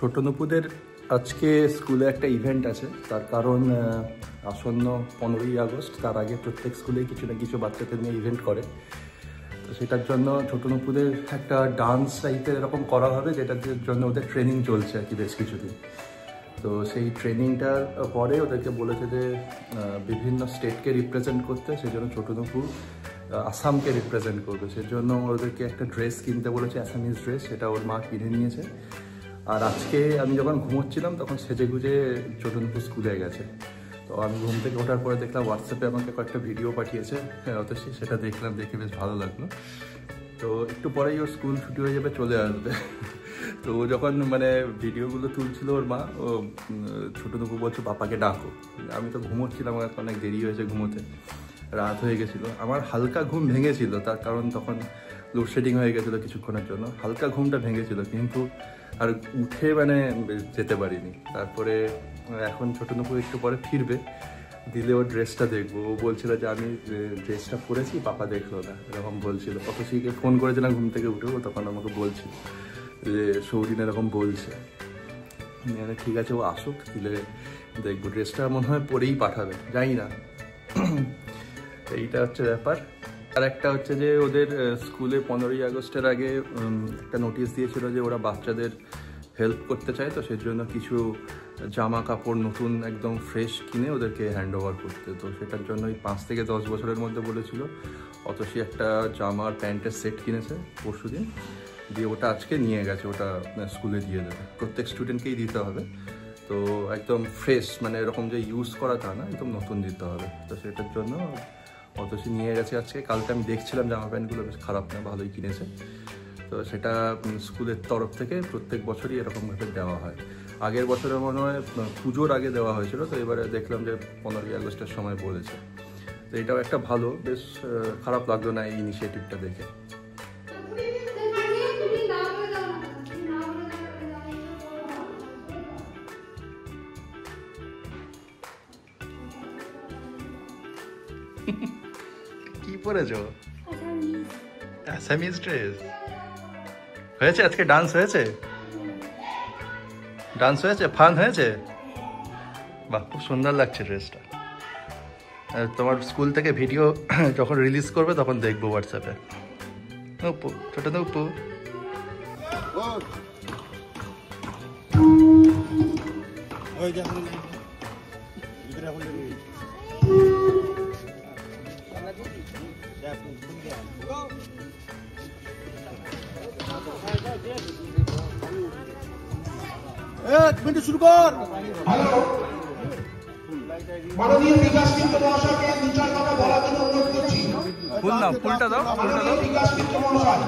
ছোট নপুদের আজকে স্কুলে একটা ইভেন্ট আছে, তার কারণ আসন্ন 15ই আগস্ট। তার আগে প্রত্যেক স্কুলে কিছু না কিছু বাচ্চাদের নিয়ে ইভেন্ট করে। তো সেটার জন্য ছোট নপুদের একটা ডান্স টাইপের এরকম করা হবে, যেটার জন্য ওদের ট্রেনিং চলছে আর কি বেশ কিছুদিন। তো সেই ট্রেনিংটার পরে ওদেরকে বলেছে যে বিভিন্ন স্টেটকে রিপ্রেজেন্ট করতে, সেই জন্য ছোট নপুর আসামকে রিপ্রেজেন্ট করবে। সেজন্য ওদেরকে একটা ড্রেস কিনতে বলেছে, অ্যাসামিজ ড্রেস, সেটা ওর মা কিনে নিয়েছে। আর আজকে আমি যখন ঘুমোচ্ছিলাম তখন সেজে গুজে ছোট নপুর স্কুলে গেছে। তো আমি ঘুম থেকে ওঠার পরে দেখলাম হোয়াটসঅ্যাপে আমাকে কয়েকটা ভিডিও পাঠিয়েছে, অথচ সেটা দেখলাম, দেখে বেশ ভালো লাগলো। তো একটু পরেই ওর স্কুল ছুটি হয়ে যাবে, চলে আসবে। তো ও যখন মানে ভিডিওগুলো তুলছিল, ওর মা ও ছোট নপুর বলছে পাপাকে ডাকো। আমি তো ঘুমোচ্ছিলাম, আমার অনেক দেরি হয়েছে ঘুমোতে, রাত হয়ে গেছিলো। আমার হালকা ঘুম ভেঙেছিল, তার কারণ তখন লোডশেডিং হয়ে গেছিলো কিছুক্ষণের জন্য। হালকা ঘুমটা ভেঙেছিল, কিন্তু আর উঠে মানে যেতে পারিনি। তারপরে এখন ছোট নপুর একটু পরে ফিরবে, দিলে ওর ড্রেসটা দেখবো। ও বলছিল যে আমি ড্রেসটা পরেছি, পাপা দেখলো না, এরকম বলছিল। তপসীকে ফোন করেছিলাম ঘুম থেকে উঠেও, তখন আমাকে বলছিল যে সৌদিন এরকম বলছে। ঠিক আছে, ও আসুক, দিলে দেখবো। ড্রেসটা মনে হয় পরেই পাঠাবে, জানি না। এইটা হচ্ছে ব্যাপার। আর একটা হচ্ছে যে ওদের স্কুলে 15ই আগস্টের আগে একটা নোটিশ দিয়েছিল যে ওরা বাচ্চাদের হেল্প করতে চায়, তো সেই জন্য কিছু জামা কাপড় নতুন একদম ফ্রেশ কিনে ওদেরকে হ্যান্ড ওভার করতে। তো সেটার জন্য 5 থেকে 10 বছরের মধ্যে বলেছিল। অতসী একটা জামার প্যান্টের সেট কিনেছে পরশুদিন, দিয়ে ওটা আজকে নিয়ে গেছে, ওটা স্কুলে দিয়ে দেবে। প্রত্যেক স্টুডেন্টকেই দিতে হবে। তো একদম ফ্রেশ, মানে এরকম যে ইউজ করা তা না, একদম নতুন দিতে হবে। তো সেটার জন্য অতসী নিয়ে গেছে আজকে। কালকে আমি দেখছিলাম জামা প্যান্টগুলো বেশ খারাপ না, ভালোই কিনেছে। তো সেটা স্কুলের তরফ থেকে প্রত্যেক বছরই এরকমভাবে দেওয়া হয়। আগের বছরে মনে হয় পুজোর আগে দেওয়া হয়েছিল, তো এবারে দেখলাম যে 15ই আগস্টের সময় বলেছে। তো এটাও একটা ভালো, বেশ খারাপ লাগলো না এই ইনিশিয়েটিভটা দেখে। কি পরেছো? অ্যাসামিজ ড্রেস হয়েছে আজকে? ডান্স হয়েছে? ডান্স হয়েছে? ফান হয়েছে? বাহ, খুব সুন্দর লাগছে ড্রেসটা। তোমার স্কুল থেকে ভিডিও যখন রিলিজ করবে তখন দেখবো হোয়াটসঅ্যাপে। নপু, ছোট নপু। শুরু কর। হ্যালো, মাননীয় বিকাশ মিত্র মহাশয়কে দু চার কথা বলার জন্য অনুরোধ করছি। ফুল নাও, ফুলটা দাও, ফুলটা দাও। বিকাশ মিত্র মহাশয়,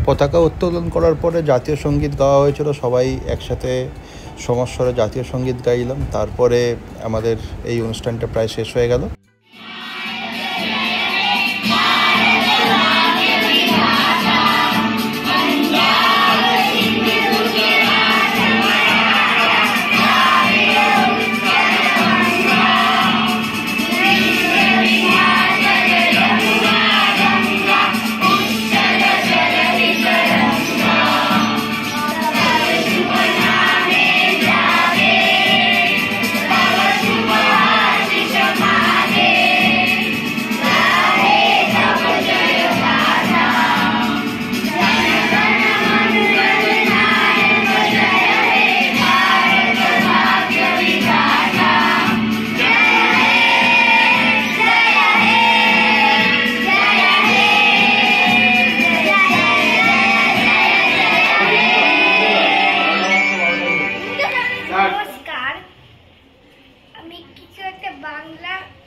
পতাকা উত্তোলন করার পরে জাতীয় সঙ্গীত গাওয়া হয়েছিল। সবাই একসাথে সমস্বরে জাতীয় সঙ্গীত গাইলাম। তারপরে আমাদের এই অনুষ্ঠানটা প্রায় শেষ হয়ে গেল।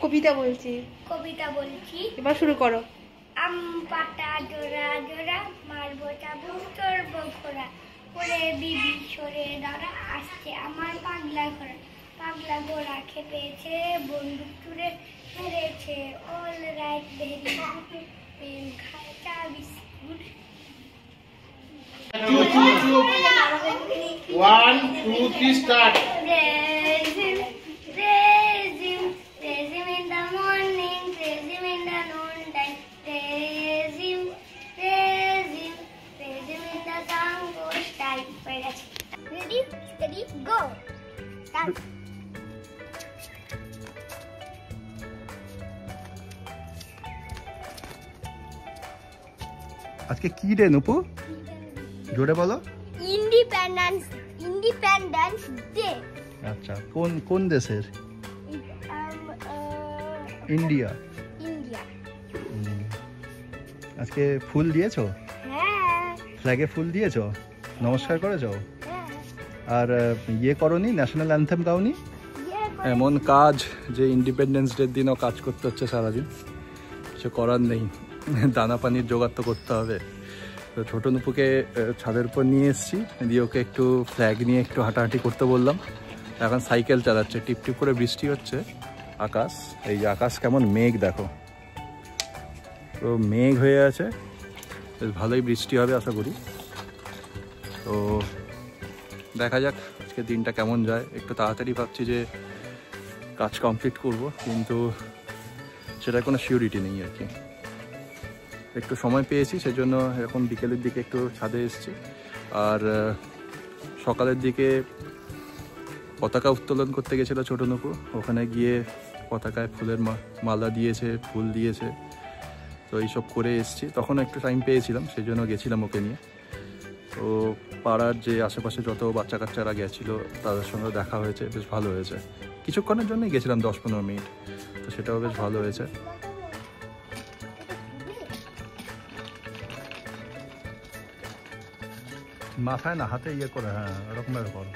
কবিতা বলছি, এবার শুরু করো। আম পাতা জোড়া জোড়া, মারবো চাবুক চড়বো ঘোড়া, ওরে বিবি সরে দাঁড়া, আসছে আমার পাগলা ঘোড়া। পাগলা ঘোড়া খেপেছে, বন্দুক ছুড়ে মেরেছে, অল রাইট ভেরি হ্যাপি, পেন খায় চা biscuit. 1 2 3 start. Raise him in the morning, raise him in the noontime, raise him, raise আজকে কি রে নুপু, জোরে বলো। Independence day. আচ্ছা, কোন কোন দেশের? ইন্ডিয়া। ইন্ডিয়া। আজকে ফুল দিয়েছো? হ্যাঁ। ফ্ল্যাগে ফুল দিয়েছো? নমস্কার করেছো? হ্যাঁ। আর ইয়ে করনি, ন্যাশনাল অ্যান্থেম গাওনি? এমন কাজ যে ইন্ডিপেন্ডেন্স ডের দিনও কাজ করতে হচ্ছে সারাদিন, কিছু করার নেই, দানা পানির জোগাড় তো করতে হবে। তো ছোটো নুপুকে ছাদের উপর নিয়ে এসেছি, দিয়ে ওকে একটু ফ্ল্যাগ নিয়ে একটু হাঁটাহাঁটি করতে বললাম। এখন সাইকেল চালাচ্ছে, টিপ টিপ করে বৃষ্টি হচ্ছে। আকাশ, এই যে আকাশ কেমন মেঘ দেখো, তো মেঘ হয়ে আছে, বেশ ভালোই বৃষ্টি হবে আশা করি। তো দেখা যাক আজকে দিনটা কেমন যায়। একটু তাড়াতাড়ি ভাবছি যে কাজ কমপ্লিট করব, কিন্তু সেটা কোনো সিউরিটি নেই আর কি। একটু সময় পেয়েছি সেজন্য এখন বিকেলের দিকে একটু ছাদে এসেছি। আর সকালের দিকে পতাকা উত্তোলন করতে গেছিলো ছোটো নুপু, ওখানে গিয়ে পতাকায় ফুলের মালা দিয়েছে, ফুল দিয়েছে, তো এইসব করে এসেছি। তখন একটু টাইম পেয়েছিলাম, সেই জন্য গেছিলাম ওকে নিয়ে। তো পাড়ার যে আশেপাশে যত বাচ্চা কাচ্চারা গেছিলো তাদের সঙ্গে দেখা হয়েছে, বেশ ভালো হয়েছে। কিছুক্ষণের জন্যই গেছিলাম, 10-15 মিনিট, তো সেটাও বেশ ভালো হয়েছে। মাথায় না, হাতে ইয়ে করে, হ্যাঁ এরকম ভাবে করো।